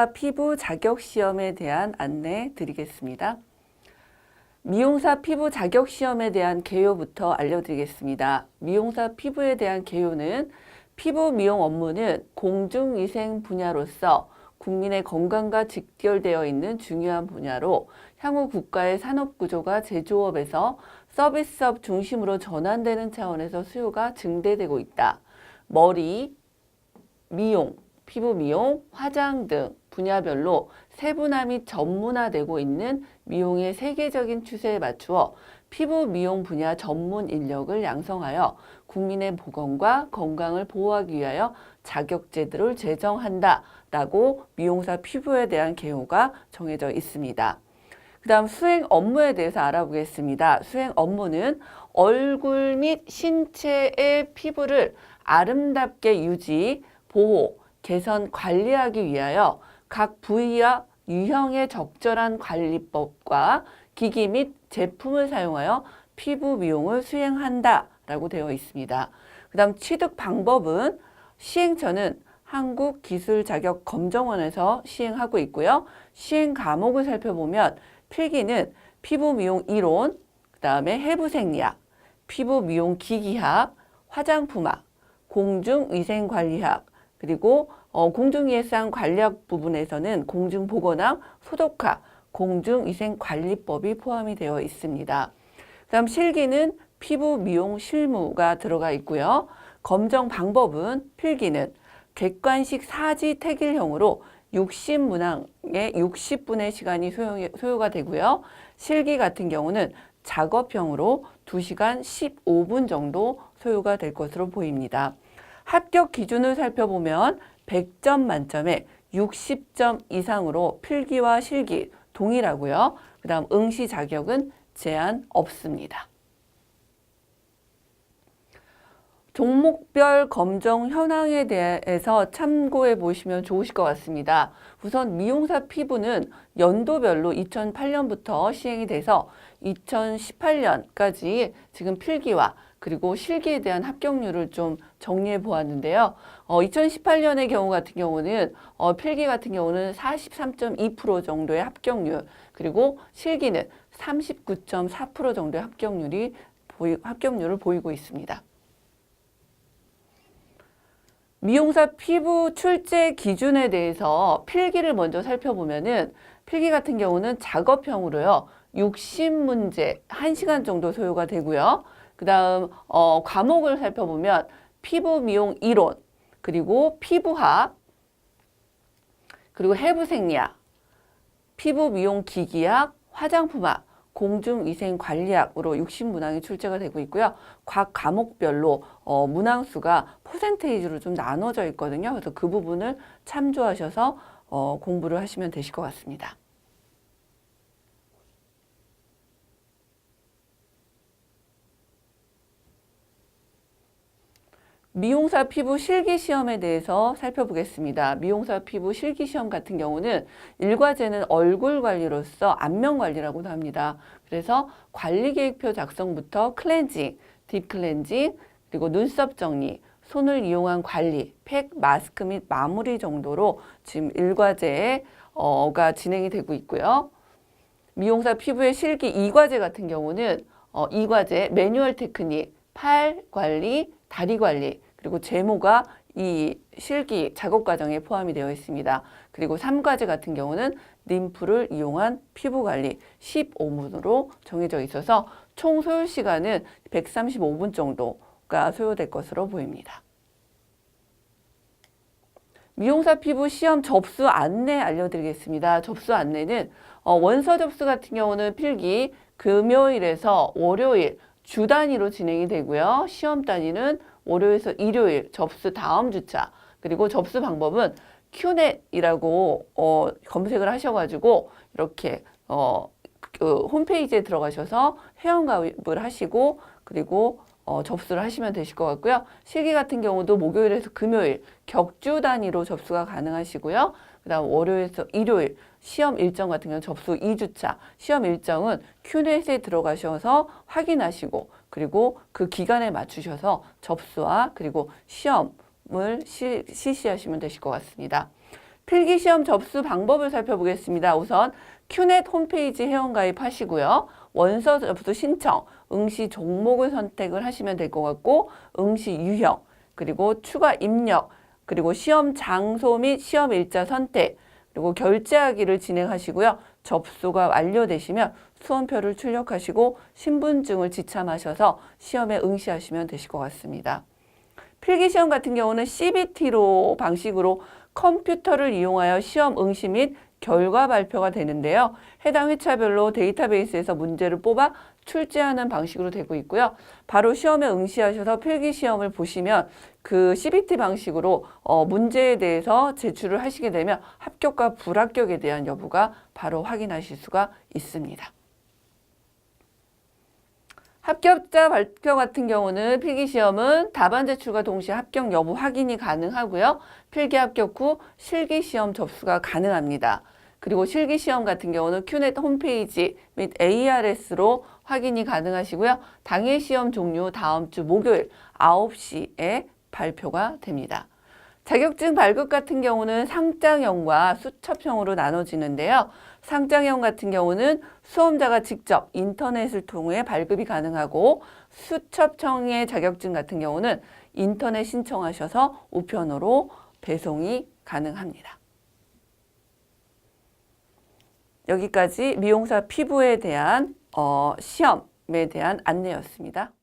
미용사 피부 자격 시험에 대한 안내 드리겠습니다. 미용사 피부 자격 시험에 대한 개요부터 알려드리겠습니다. 미용사 피부에 대한 개요는 피부 미용 업무는 공중위생 분야로서 국민의 건강과 직결되어 있는 중요한 분야로 향후 국가의 산업구조가 제조업에서 서비스업 중심으로 전환되는 차원에서 수요가 증대되고 있다. 머리, 미용, 피부 미용, 화장 등 분야별로 세분화 및 전문화되고 있는 미용의 세계적인 추세에 맞추어 피부 미용 분야 전문 인력을 양성하여 국민의 보건과 건강을 보호하기 위하여 자격제도를 제정한다라고 미용사 피부에 대한 개요가 정해져 있습니다. 그 다음 수행 업무에 대해서 알아보겠습니다. 수행 업무는 얼굴 및 신체의 피부를 아름답게 유지, 보호, 개선, 관리하기 위하여 각 부위와 유형의 적절한 관리법과 기기 및 제품을 사용하여 피부 미용을 수행한다라고 되어 있습니다. 그 다음 취득 방법은 시행처는 한국기술자격검정원에서 시행하고 있고요. 시행 과목을 살펴보면 필기는 피부 미용 이론, 그 다음에 해부생리학, 피부 미용 기기학, 화장품학, 공중위생관리학, 그리고 공중예산 관리학 부분에서는 공중보건학, 소독학, 공중위생관리법이 포함이 되어 있습니다. 그다음 실기는 피부 미용 실무가 들어가 있고요. 검정 방법은 필기는 객관식 사지 택일형으로 60문항에 60분의 시간이 소요가 되고요. 실기 같은 경우는 작업형으로 2시간 15분 정도 소요가 될 것으로 보입니다. 합격 기준을 살펴보면 100점 만점에 60점 이상으로 필기와 실기 동일하고요. 그 다음 응시 자격은 제한 없습니다. 종목별 검정 현황에 대해서 참고해 보시면 좋으실 것 같습니다. 우선 미용사 피부는 연도별로 2008년부터 시행이 돼서 2018년까지 지금 필기와 그리고 실기에 대한 합격률을 좀 정리해 보았는데요. 2018년의 경우 같은 경우는 필기 같은 경우는 43.2% 정도의 합격률, 그리고 실기는 39.4% 정도의 합격률을 보이고 있습니다. 미용사 피부 출제 기준에 대해서 필기를 먼저 살펴보면은 필기 같은 경우는 작업형으로요. 60문제 1시간 정도 소요가 되고요. 그 다음 과목을 살펴보면 피부 미용 이론, 그리고 피부학, 그리고 해부생리학, 피부 미용 기기학, 화장품학, 공중위생관리학으로 60문항이 출제가 되고 있고요. 각 과목별로 문항수가 퍼센테이지로 좀 나눠져 있거든요. 그래서 그 부분을 참조하셔서 공부를 하시면 되실 것 같습니다. 미용사 피부 실기시험에 대해서 살펴보겠습니다. 미용사 피부 실기시험 같은 경우는 일과제는 얼굴 관리로서 안면 관리라고도 합니다. 그래서 관리계획표 작성부터 클렌징, 딥클렌징, 그리고 눈썹 정리, 손을 이용한 관리, 팩, 마스크 및 마무리 정도로 지금 일과제가 진행이 되고 있고요. 미용사 피부의 실기 2과제 같은 경우는 2과제 매뉴얼 테크닉, 팔 관리, 다리 관리, 그리고 제모가 이 실기 작업 과정에 포함이 되어 있습니다. 그리고 3과제 같은 경우는 림프를 이용한 피부 관리 15분으로 정해져 있어서 총 소요 시간은 135분 정도가 소요될 것으로 보입니다. 미용사 피부 시험 접수 안내 알려드리겠습니다. 접수 안내는 원서 접수 같은 경우는 필기 금요일에서 월요일 주 단위로 진행이 되고요. 시험 단위는 월요일에서 일요일 접수 다음 주차, 그리고 접수 방법은 큐넷이라고 검색을 하셔가지고 이렇게 그 홈페이지에 들어가셔서 회원가입을 하시고 그리고 접수를 하시면 되실 것 같고요. 실기 같은 경우도 목요일에서 금요일 격주 단위로 접수가 가능하시고요. 그 다음 월요일에서 일요일 시험 일정 같은 경우는 접수 2주차, 시험 일정은 큐넷에 들어가셔서 확인하시고 그리고 그 기간에 맞추셔서 접수와 그리고 시험을 실시하시면 되실 것 같습니다. 필기시험 접수 방법을 살펴보겠습니다. 우선 큐넷 홈페이지 회원가입하시고요. 원서 접수 신청, 응시 종목을 선택을 하시면 될 것 같고 응시 유형, 그리고 추가 입력, 그리고 시험 장소 및 시험 일자 선택, 그리고 결제하기를 진행하시고요. 접수가 완료되시면 수험표를 출력하시고 신분증을 지참하셔서 시험에 응시하시면 되실 것 같습니다. 필기시험 같은 경우는 CBT로 방식으로 컴퓨터를 이용하여 시험 응시 및 결과 발표가 되는데요. 해당 회차별로 데이터베이스에서 문제를 뽑아 출제하는 방식으로 되고 있고요. 바로 시험에 응시하셔서 필기시험을 보시면 그 CBT 방식으로 문제에 대해서 제출을 하시게 되면 합격과 불합격에 대한 여부가 바로 확인하실 수가 있습니다. 합격자 발표 같은 경우는 필기시험은 답안 제출과 동시에 합격 여부 확인이 가능하고요. 필기 합격 후 실기시험 접수가 가능합니다. 그리고 실기시험 같은 경우는 큐넷 홈페이지 및 ARS로 확인이 가능하시고요. 당일 시험 종료 다음 주 목요일 9시에 발표가 됩니다. 자격증 발급 같은 경우는 상장형과 수첩형으로 나눠지는데요. 상장형 같은 경우는 수험자가 직접 인터넷을 통해 발급이 가능하고 수첩형의 자격증 같은 경우는 인터넷 신청하셔서 우편으로 배송이 가능합니다. 여기까지 미용사 피부에 대한 시험에 대한 안내였습니다.